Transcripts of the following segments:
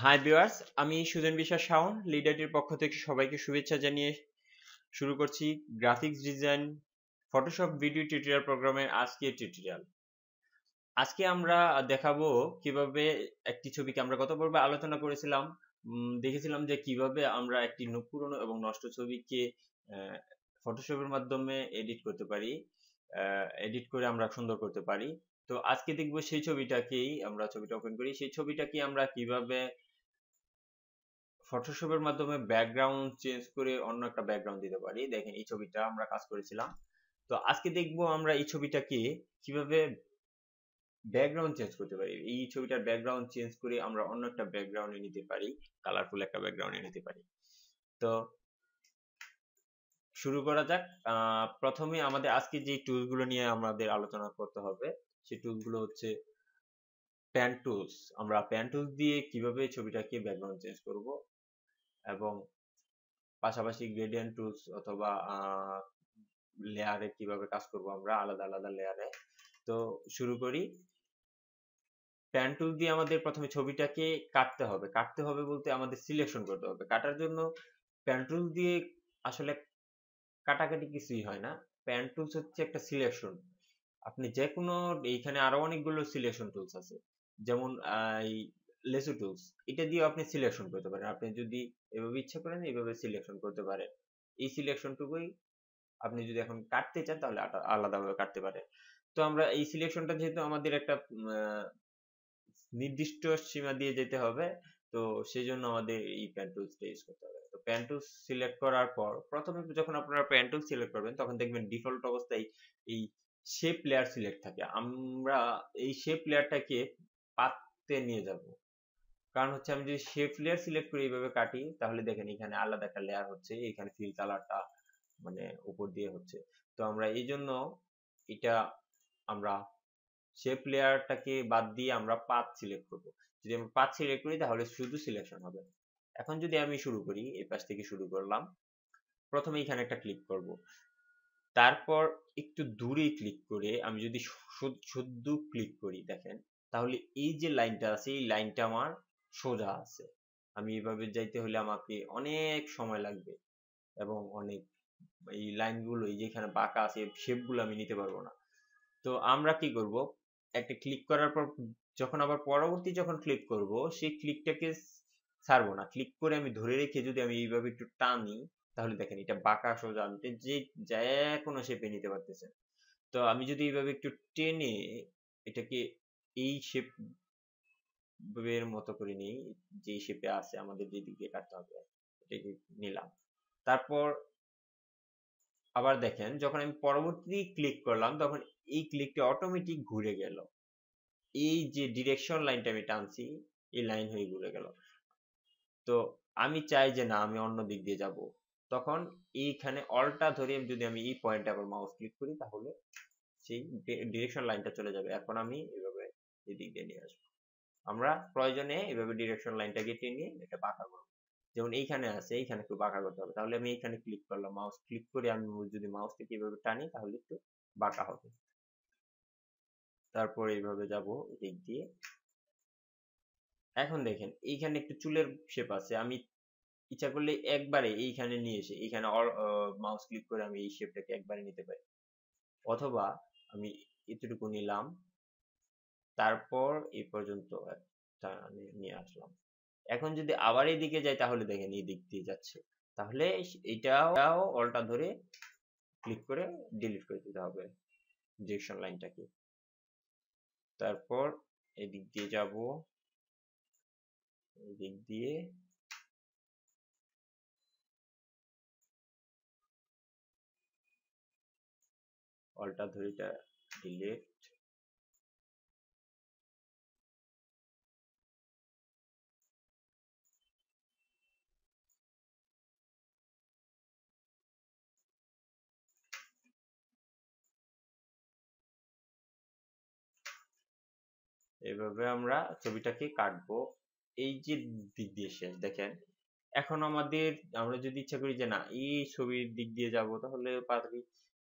Hi viewers, আমি সুজন বিশ্বাস শাওন লিডারটির পক্ষ থেকে সবাইকে শুভেচ্ছা জানিয়ে শুরু করছি graphics design Photoshop video tutorial প্রোগ্রামের আজকের টিউটোরিয়াল। আজকে আমরা দেখাবো কিভাবে একটি ছবিকে আমরা গত পর্বে আলোচনা করেছিলাম, দেখেছিলাম যে কিভাবে আমরা একটি পুরনো এবং নষ্ট ছবিকে ফটোশপের মাধ্যমে এডিট করতে পারি, এডিট করে আমরা সুন্দর করতে পারি। তো আজকে দেখবো সেই ছবিটাকেই, আমরা ছবিটা ওপেন করি, সেই ছবিটাকে আমরা কিভাবে ফটোশপের মাধ্যমে ব্যাকগ্রাউন্ড চেঞ্জ করে অন্য একটা ব্যাকগ্রাউন্ড দিতে পারি। দেখেন এই ছবিটা আমরা কাজ করেছিলাম। তো আজকে দেখবো আমরা এই ছবিটাকে কিভাবে ব্যাকগ্রাউন্ড চেঞ্জ করতে পারি। এই ছবিটার ব্যাকগ্রাউন্ড চেঞ্জ করে আমরা অন্য একটা ব্যাকগ্রাউন্ডে নিতে পারি, কালারফুল একটা ব্যাকগ্রাউন্ডে নিতে পারি। তো শুরু করা যাক। প্রথমে আমাদের আজকে যে টুলসগুলো নিয়ে আমাদের আলোচনা করতে হবে, সেই টুলসগুলো হচ্ছে প্যান টুলস। আমরা প্যান টুলস দিয়ে কিভাবে ছবিটাকে ব্যাকগ্রাউন্ড চেঞ্জ করব এবং পাশাপাশি গ্রেডিয়েন্ট টুলস অথবা লেয়ারে কিভাবে কাজ করব আমরা আলাদা আলাদা লেয়ারে। তো শুরু করি। প্যান টুল দিয়ে আমাদের প্রথমে ছবিটাকে কাটতে হবে বলতে আমাদের সিলেকশন করতে হবে। কাটার জন্য প্যান টুল দিয়ে আসলে কাটাকাটি কিছুই হয় না। প্যান টুলস হচ্ছে একটা সিলেকশন। আপনি যে কোনো, এইখানে আরো অনেকগুলো সিলেকশন টুলস আছে, যেমন এই লেসো টুলস, এটা দিয়ে আপনি সিলেকশন করতে পারেন। আপনি যদি এভাবে ইচ্ছা করেন এভাবে সিলেকশন করতে পারেন। এই সিলেকশনটুকুই আপনি যদি এখন কাটতে চান তাহলে আলাদাভাবে কাটতে পারেন। তো আমরা এই সিলেকশনটা যেহেতু আমাদের একটা নির্দিষ্ট সীমা দিয়ে যেতে হবে, তো সেই জন্য আমাদের এই প্যান টুলসটা ইউজ করতে হবে। তো প্যান টুলস সিলেক্ট করার পর প্রথমে যখন আপনারা প্যান টুল সিলেক্ট করবেন তখন দেখবেন ডিফল্ট অবস্থায় এই শেপ লেয়ার সিলেক্ট থাকে। আমরা এই শেপ লেয়ারটাকে পাততে নিয়ে যাব, কারণ হচ্ছে আমি যদি শেপ লেয়ার সিলেক্ট করে এইভাবে কাটি তাহলে দেখেন এখানে আলাদা একটা লেয়ার হচ্ছে, এখানে ফিল কালারটা মানে উপর দিয়ে হচ্ছে। তো আমরা এই জন্য এটা আমরা শেপ লেয়ারটাকে বাদ দিয়ে আমরা পাথ সিলেক্ট করব। যদি আমরা পাথ সিলেক্ট করি তাহলে শুধু সিলেকশন হবে। এখন যদি আমি শুরু করি, এই পাশ থেকে শুরু করলাম, প্রথমে এখানে একটা ক্লিক করব, তারপর একটু দূরে ক্লিক করে আমি যদি শুদ্ধ ক্লিক করি দেখেন, তাহলে এই যে লাইনটা আছে এই লাইনটা আমার সোজা আছে। আমি এভাবে যাইতে হলে আমাকে অনেক সময় লাগবে এবং অনেক এই লাইনগুলো এই যেখানে বাঁকা আছে শেপগুলো আমি নিতে পারবো না। তো আমরা কি করব, একটা ক্লিক করার পর যখন আবার পরবর্তী যখন ক্লিক করব সেই ক্লিকটাকে ছাড়বো না, ক্লিক করে আমি ধরে রেখে যদি আমি এইভাবে একটু টানি তাহলে দেখেন এটা বাঁকা সোজা আমি যে কোনো শেপে নিতে পারতেছে। তো আমি যদি এইভাবে একটু টেনে এটাকে এই শেপ এর মতো করে নিই, যে শেপে আছে আমাদের যেদিকে কাটতে হবে এটাকে নিলাম। তারপর আবার দেখেন যখন আমি পরবর্তী ক্লিক করলাম তখন এই ক্লিকটা অটোমেটিক ঘুরে গেল, এই যে ডিরেকশন লাইনটা আমি টানছি এই লাইন হয়ে ঘুরে গেল। তো আমি চাই যে না আমি অন্য দিক দিয়ে যাব, তখন এইখানে অলটা ধরে যদি আমি এই পয়েন্টে আবার মাউস ক্লিক করি তাহলে সেই ডিরেকশন লাইনটা চলে যাবে। এখন আমি এভাবে এই দিক দিয়ে নিয়ে আসবো। আমরা প্রয়োজনে এভাবে ডিরেকশন লাইনটাকে টেনে এটা বাঁকা করব। যেমন এইখানে আছে, এইখানে একটু বাঁকা করতে হবে, তাহলে আমি এইখানে ক্লিক করলাম, মাউস ক্লিক করে আমি যদি মাউস থেকে এভাবে টানি তাহলে একটু বাঁকা হবে। তারপর এইভাবে যাব দিক দিয়ে। এখন দেখেন এইখানে একটু চুলের শেপ আছে, আমি ইচ্ছা করলে একবারে এইখানে নিয়ে এসে এইখানে মাউস ক্লিক করে আমি এই শেপটাকে একবারে নিতে পারি, অথবা আমি এতটুকু নিলাম তারপর এই পর্যন্ত একটা নিয়ে আসলাম। এখন যদি আবার এইদিকে যাই তাহলে দেখেন এই দিক দিয়ে যাচ্ছে, তাহলে এটাও অলটা ধরে ক্লিক করে ডিলিট করে দিতে হবে ডিরেকশন লাইনটাকে। তারপর এদিক দিয়ে যাব, এদিক দিয়ে অলটা ধরে এটা ডিলিট। এইভাবে আমরা ছবিটাকে কাটবো। এই যে দিক দিয়ে শেষ দেখেন, এখন আমাদের আমরা যদি ইচ্ছা করি যে না এই ছবির দিক দিয়ে যাব তাহলে পারি,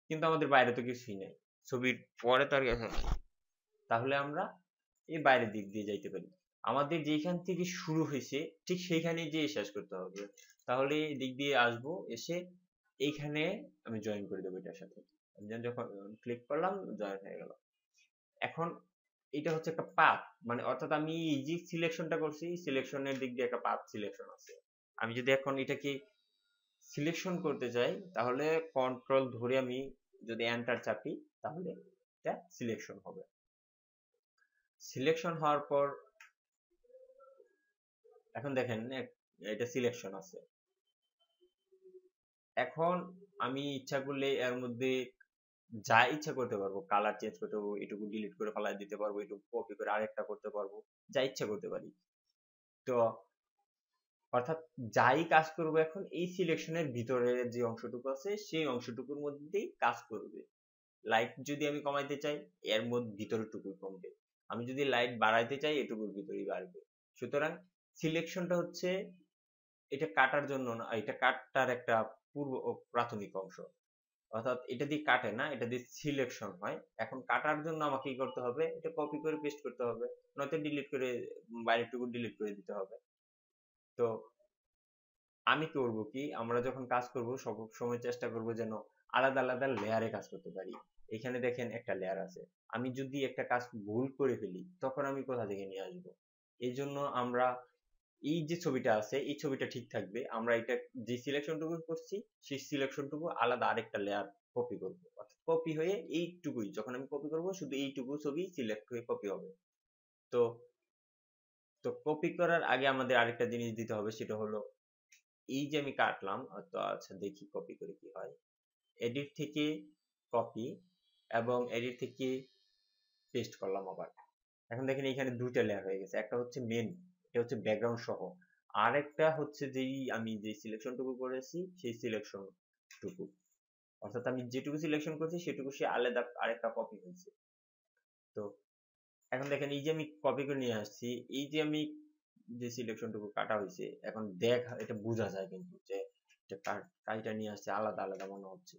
কিন্তু আমাদের বাইরে তো কিছুই নেই, ছবির পরে তো আর কিছু নেই, তাহলে আমরা এই বাইরের দিক দিয়ে যাইতে পারি। আমাদের যেখান থেকে শুরু হয়েছে ঠিক সেইখানে যেয়ে শেষ করতে হবে। তাহলে দিক দিয়ে আসবো, এসে এইখানে আমি জয়েন করে দেবো এটার সাথে। যখন ক্লিক করলাম জয়েন হয়ে গেল। এখন এটা হচ্ছে একটা পাথ, মানে অর্থাৎ আমি এই যে সিলেকশনটা করছি সিলেকশনের দিক দিয়ে একটা পাথ সিলেকশন আছে। আমি যদি এখন এটাকে সিলেকশন করতে চাই তাহলে কন্ট্রোল ধরে আমি যদি এন্টার চাপি তাহলে এটা সিলেকশন হবে। সিলেকশন হওয়ার পর এখন দেখেন এটা সিলেকশন আছে। এখন আমি ইচ্ছা করলে এর মধ্যে যা ইচ্ছা করতে পারবো, কালার চেঞ্জ করতে পারবো, এটুকু ডিলিট করে ফেলাই দিতে পারবো, এটুকু কপি করে আরেকটা করতে পারবো, যা ইচ্ছা করতে পারি। তো অর্থাৎ যাই কাজ করবো এখন এই সিলেকশনের ভিতরে যে অংশটুকু আছে সেই অংশটুকুর মধ্যেই কাজ করবে। লাইট যদি আমি কমাইতে চাই এর মধ্যে ভিতরটুকু কমবে, আমি যদি লাইট বাড়াইতে চাই এটুকুর ভিতরেই বাড়বে। সুতরাং সিলেকশনটা হচ্ছে এটা কাটার জন্য না, এটা কাটার একটা পূর্ব ও প্রাথমিক অংশ। অর্থাৎ এটা দিয়ে কাটে না, এটা দিয়ে সিলেকশন হয়। এখন কাটার জন্য আমাকে কি করতে হবে, এটা কপি করে পেস্ট করতে হবে, নয়তো ডিলিট করে বাইরেরটুকু ডিলিট করে দিতে হবে। তো আমি করব কি, আমরা যখন কাজ করব সব সময় চেষ্টা করব যেন আলাদা আলাদা লেয়ারে কাজ করতে পারি। এখানে দেখেন একটা লেয়ার আছে, আমি যদি একটা কাজ ভুল করে ফেলি তখন আমি কোথা থেকে নিয়ে আসবো? এই জন্য আমরা এই যে ছবিটা আছে এই ছবিটা ঠিক থাকবে, আমরা এটা যে সিলেকশনটুকু করছি সেই সিলেকশনটুকু আলাদা আরেকটা লেয়ার কপি করব, অর্থাৎ কপি হয়ে এইটুকুই যখন আমি কপি করব শুধু এইটুকু ছবি সিলেক্ট হয়ে কপি হবে। তো তো কপি করার আগে আমাদের আরেকটা জিনিস দিতে হবে, সেটা হলো এই যে আমি কাটলাম, তো আচ্ছা দেখি কপি করে কি হয়। এডিট থেকে কপি এবং এডিট থেকে পেস্ট করলাম আবার। এখন দেখেন এখানে দুইটা লেয়ার হয়ে গেছে, একটা হচ্ছে মেন, এটা হচ্ছে ব্যাকগ্রাউন্ড সহ, আর একটা হচ্ছে যেই আমি যে সিলেকশনটুকু করেছি সেই সিলেকশন টুকু, অর্থাৎ আমি যেটুকু সিলেকশন করছি সেটুকু সে আলাদা আরেকটা কপি হয়েছে। তো এখন দেখেন এই যে আমি কপি করে নিয়ে আসছি, এই যে আমি যে সিলেকশনটুকু কাটা হয়েছে এখন এটা বোঝা যায় কিন্তু যে কাইটা নিয়ে আসছে আলাদা আলাদা মনে হচ্ছে।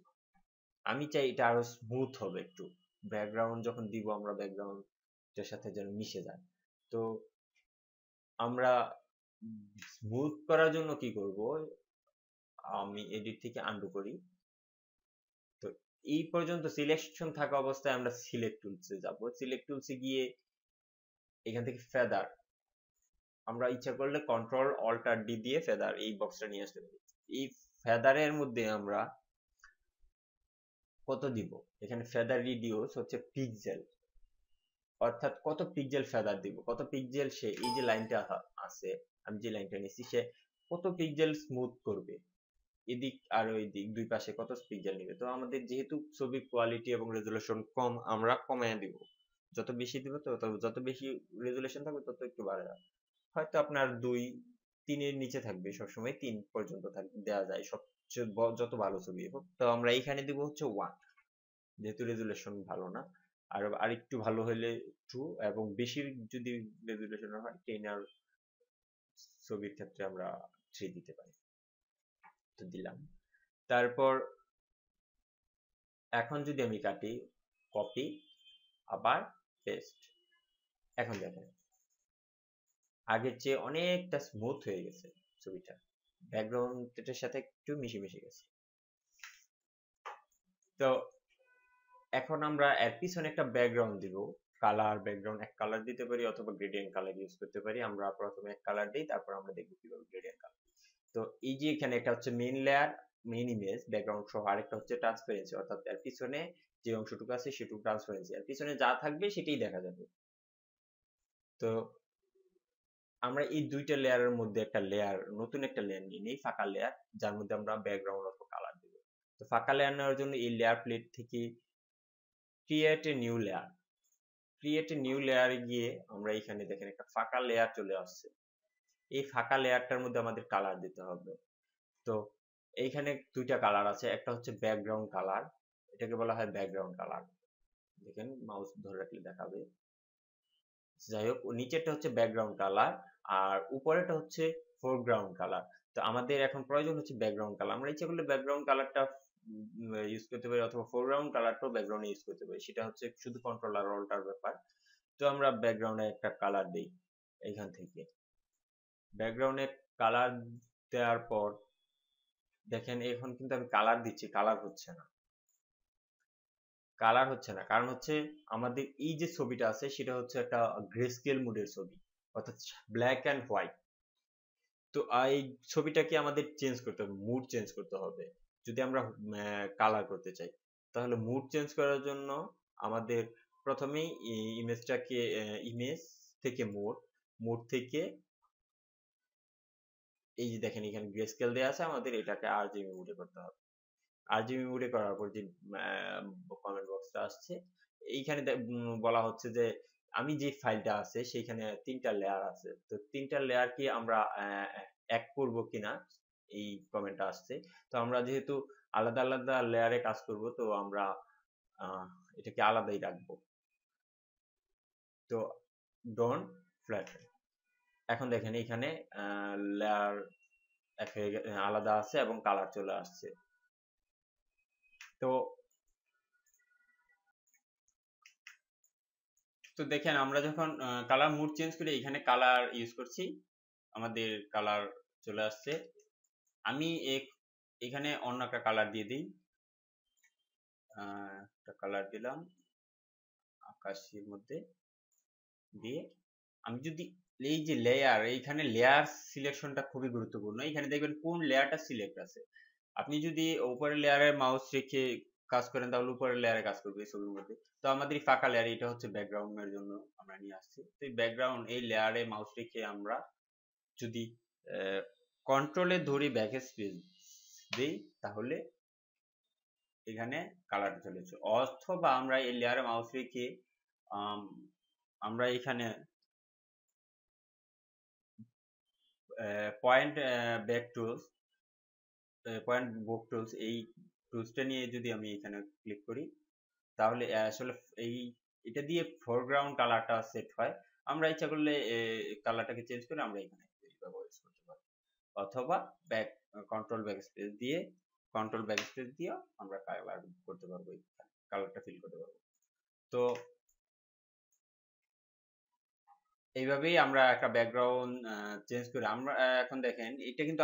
আমি চাই এটা আরো স্মুথ হবে একটু, ব্যাকগ্রাউন্ড যখন দিব আমরা ব্যাকগ্রাউন্ডের সাথে যেন মিশে যায়। তো আমরা স্মুথ করার জন্য কি করব, আমি এডিট থেকে আনডু করি। তো এই পর্যন্ত সিলেকশন থাকা অবস্থায় আমরা সিলেক্ট টুলসে যাব, সিলেক্ট টুলসে গিয়ে এখান থেকে ফেদার, আমরা ইচ্ছা করলে কন্ট্রোল অল্ট আর ডি দিয়ে ফেদার এই বক্সটা নিয়ে আসতে পারি। এই ফেদারের মধ্যে আমরা কত দিব, এখানে ফেদার রিডিউস হচ্ছে পিক্সেল, অর্থাৎ কত পিক্সেল ফেদার দিব, কত পিক্সেল সে এই যে লাইনটা আছে আমি যে লাইনটা নিছি সে কত পিক্সেল স্মুথ করবে, এদিক আর ওই দিক দুই পাশে কত পিক্সেল নেবে। তো আমাদের যেহেতু ছবির কোয়ালিটি এবং রেজুলেশন কম, আমরা কমায় দিব, যত বেশি দিব তত যত বেশি রেজুলেশন থাকবে তত একটু বাড়ে যাবে। হয়তো আপনার 2-3 এর নিচে থাকবে, সবসময় 3 পর্যন্ত দেওয়া যায় সবচেয়ে যত ভালো ছবি হোক। তো আমরা এইখানে দিব হচ্ছে 1, যেহেতু রেজুলেশন ভালো না, আর আরেকটু ভালো হলে 2, এবং বেশি যদি রেজুলেশন হয় 10 আর ছবির ক্ষেত্রে আমরা 3 দিতে পারি। তো দিলাম, তারপর এখন যদি আমি কাটি কপি আবার পেস্ট, এখন দেখেন আগের চেয়ে অনেকটা স্মুথ হয়ে গেছে ছবিটা, ব্যাকগ্রাউন্ডের সাথে একটু মিশে মিশে গেছে। তো এখন আমরা এর পিছনে একটা ব্যাকগ্রাউন্ড দিব, কালার ব্যাকগ্রাউন্ড এক কালার দিতে পারি অথবা গ্রেডিয়েন্ট কালার ইউজ করতে পারি। আমরা প্রথমে এক কালার দিই, তারপর আমরা দেখব কিভাবে গ্রেডিয়েন্ট কালার। তো এই যে এখানে একটা হচ্ছে main layer, main image background সহ, আরেকটা হচ্ছে ট্রান্সপারেন্সি, অর্থাৎ এর পিছনে যে অংশটুকু আছে সেটুকু ট্রান্সপারেন্সি, এর পিছনে যা থাকবে সেটাই দেখা যাবে। তো আমরা এই দুইটা লেয়ারের মধ্যে একটা লেয়ার, নতুন একটা লেয়ার নিয়ে নিই, ফাঁকা লেয়ার, যার মধ্যে আমরা ব্যাকগ্রাউন্ড অথবা কালার দেব। তো ফাঁকা লেয়ার নেওয়ার জন্য এই লেয়ার প্লেট থেকে create a new layer, create a new লেয়ারে গিয়ে আমরা এখানে দেখেন একটা ফাঁকা লেয়ার চলে আসছে। এই ফাঁকা লেয়ারটার মধ্যে আমাদের কালার দিতে হবে। তো এইখানে দুইটা কালার আছে, একটা হচ্ছে ব্যাকগ্রাউন্ড কালার, এটাকে বলা হয় ব্যাকগ্রাউন্ড কালার, দেখেন মাউস ধরে রাখলে দেখাবে। যাই হোক, নিচেরটা হচ্ছে ব্যাকগ্রাউন্ড কালার আর উপরেরটা হচ্ছে ফোরগ্রাউন্ড কালার। তো আমাদের এখন প্রয়োজন হচ্ছে ব্যাকগ্রাউন্ড কালার, আমরা ইচ্ছা করলে ব্যাকগ্রাউন্ড কালারটা ইউজ করতে পারি অথবা ফোরগ্রাউন্ড কালারটাও ব্যাকগ্রাউন্ডে ইউজ করতে পারি, সেটা হচ্ছে শুধু কন্ট্রোল আর অল্টার ব্যাপার। তো আমরা ব্যাকগ্রাউন্ডে একটা কালার দিই, এইখান থেকে ব্যাকগ্রাউন্ডে কালার দেওয়ার পর দেখেন এখন কিন্তু আমি কালার দিচ্ছি, কালার হচ্ছে না, কারণ হচ্ছে আমাদের এই যে ছবিটা আছে সেটা হচ্ছে একটা গ্রেস্কেল মুডের ছবি, অর্থাৎ ব্ল্যাক অ্যান্ড হোয়াইট। তো এই ছবিটাকে আমাদের চেঞ্জ করতে হবে, মুড চেঞ্জ করতে হবে যদি আমরা কালার করতে চাই। তাহলে মুড চেঞ্জ করার জন্য আমাদের প্রথমেই ইমেজটাকে ইমেজ থেকে মোড, মোড থেকে এই যে দেখেন এখানে গ্রেস্কেল দেওয়া আছে, আমাদের এটাকে আরজিবি মুডে করতে হবে। আরজিবি মুডে করার পর যে কমেন্ট বক্সটা আসছে এইখানে বলা হচ্ছে যে আমি যে ফাইলটা আছে সেইখানে 3টা লেয়ার আছে, তো 3টা লেয়ার কি আমরা এক করব কিনা এই কমেন্টটা আসছে। তো আমরা যেহেতু আলাদা আলাদা লেয়ারে কাজ করব, তো আমরা এটাকে আলাদাই রাখবো। তো ডোন্ট ফ্ল্যাটেন, এখন দেখেন এখানে লেয়ার আলাদা আছে এবং কালার চলে আসছে। তো তো দেখেন আমরা যখন কালার মুড চেঞ্জ করি এখানে কালার ইউজ করছি, আমাদের কালার চলে আসছে। আমি এখানে অন্য একটা কালার দিয়ে দিই, একটা কালার দিলাম আকাশের মধ্যে দিয়ে। আমি যদি এই যে লেয়ার, এইখানে লেয়ার সিলেকশনটা খুবই গুরুত্বপূর্ণ। এখানে দেখবেন কোন লেয়ারটা সিলেক্ট আছে। আপনি যদি উপরের লেয়ারে মাউস রেখে কাজ করেন তাহলে উপরের লেয়ারে কাজ করবে ছবির মধ্যে। তো আমাদের এই ফাঁকা লেয়ার, এটা হচ্ছে ব্যাকগ্রাউন্ডের জন্য আমরা নিয়ে আসছি। তো এই ব্যাকগ্রাউন্ড এই লেয়ারে মাউস রেখে আমরা যদি কন্ট্রোলে ধরি ব্যাক স্পেস দিই তাহলে এখানে কালারটা চলে যাচ্ছে। অথবা আমরা এই লেয়ারে মাউস রেখে আমরা এখানে পয়েন্ট ব্যাক টুলস, পয়েন্ট বুক টুলস, এই টুলসটা নিয়ে যদি আমি এখানে ক্লিক করি তাহলে আসলে এটা দিয়ে ফোরগ্রাউন্ড কালারটা সেট হয়। আমরা ইচ্ছা করলে কালারটাকে চেঞ্জ করে আমরা এখানে ব্যবহার করতে পারি, অথবা কন্ট্রোল ব্যাকস্পেস দিয়ে আমরা কালার করতে পারবো, কালারটা ফিল করতে পারবো। তো এইভাবেই আমরা একটা ব্যাকগ্রাউন্ড চেঞ্জ করি। আমরা এখন দেখেন এটা কিন্তু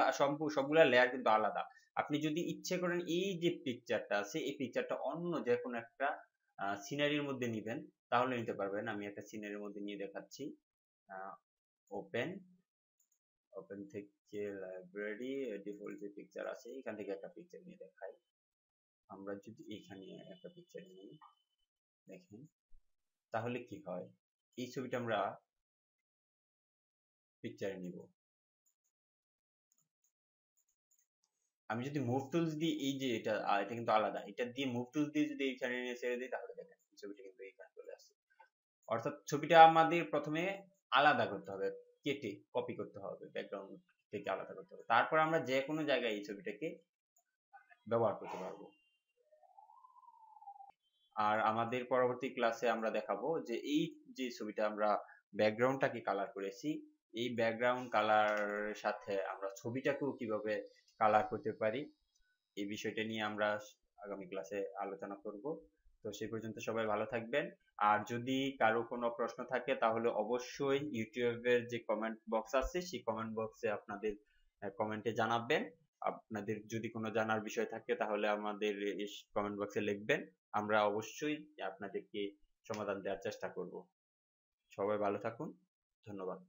সবগুলা লেয়ার কিন্তু আলাদা। আপনি যদি ইচ্ছে করেন এই যে পিকচারটা আছে এই পিকচারটা অন্য যে কোনো একটা সিনারির মধ্যে নিবেন তাহলে নিতে পারবেন। আমি একটা সিনারির মধ্যে নিয়ে দেখাচ্ছি। ওপেন থেকে লাইব্রেরি ডিফল্ট যে পিকচার আছে এখান থেকে একটা পিকচার নিয়ে দেখাই। আমরা যদি এখানে একটা পিকচার নিই দেখেন তাহলে কি হয়, এই ছবিটা আমরা পিকচারে নিব। আমি যদি মুভ টুলস দিই, এই যে এটা কিন্তু আলাদা, এটা দিয়ে মুভ টুলস দিয়ে যদি এইখানে নিয়ে ছেড়ে দিই তাহলে দেখেন ছবিটা কিন্তু এইখানে চলে আসছে। অর্থাৎ ছবিটা আমাদের প্রথমে আলাদা করতে হবে, কেটে কপি করতে হবে, ব্যাকগ্রাউন্ড থেকে আলাদা করতে হবে, তারপর আমরা যে কোনো জায়গায় এই ছবিটাকে ব্যবহার করতে পারবো। আর আমাদের পরবর্তী ক্লাসে আমরা দেখাবো যে এই যে ছবিটা আমরা ব্যাকগ্রাউন্ডটাকে কালার করেছি এই ব্যাকগ্রাউন্ড কালার সাথে আমরা ছবিটাকেও কিভাবে কালার করতে পারি এই বিষয়টা নিয়ে আমরা আগামী ক্লাসে আলোচনা করব। তো সেই পর্যন্ত সবাই ভালো থাকবেন। আর যদি কারো কোনো প্রশ্ন থাকে তাহলে অবশ্যই ইউটিউবের যে কমেন্ট বক্স আছে সেই কমেন্ট বক্সে আপনাদের কমেন্টে জানাবেন। আপনাদের যদি কোনো জানার বিষয় থাকে তাহলে আমাদের কমেন্ট বক্সে লিখবেন, আমরা অবশ্যই আপনাদেরকে সমাধান দেওয়ার চেষ্টা করব। সবাই ভালো থাকুন, ধন্যবাদ।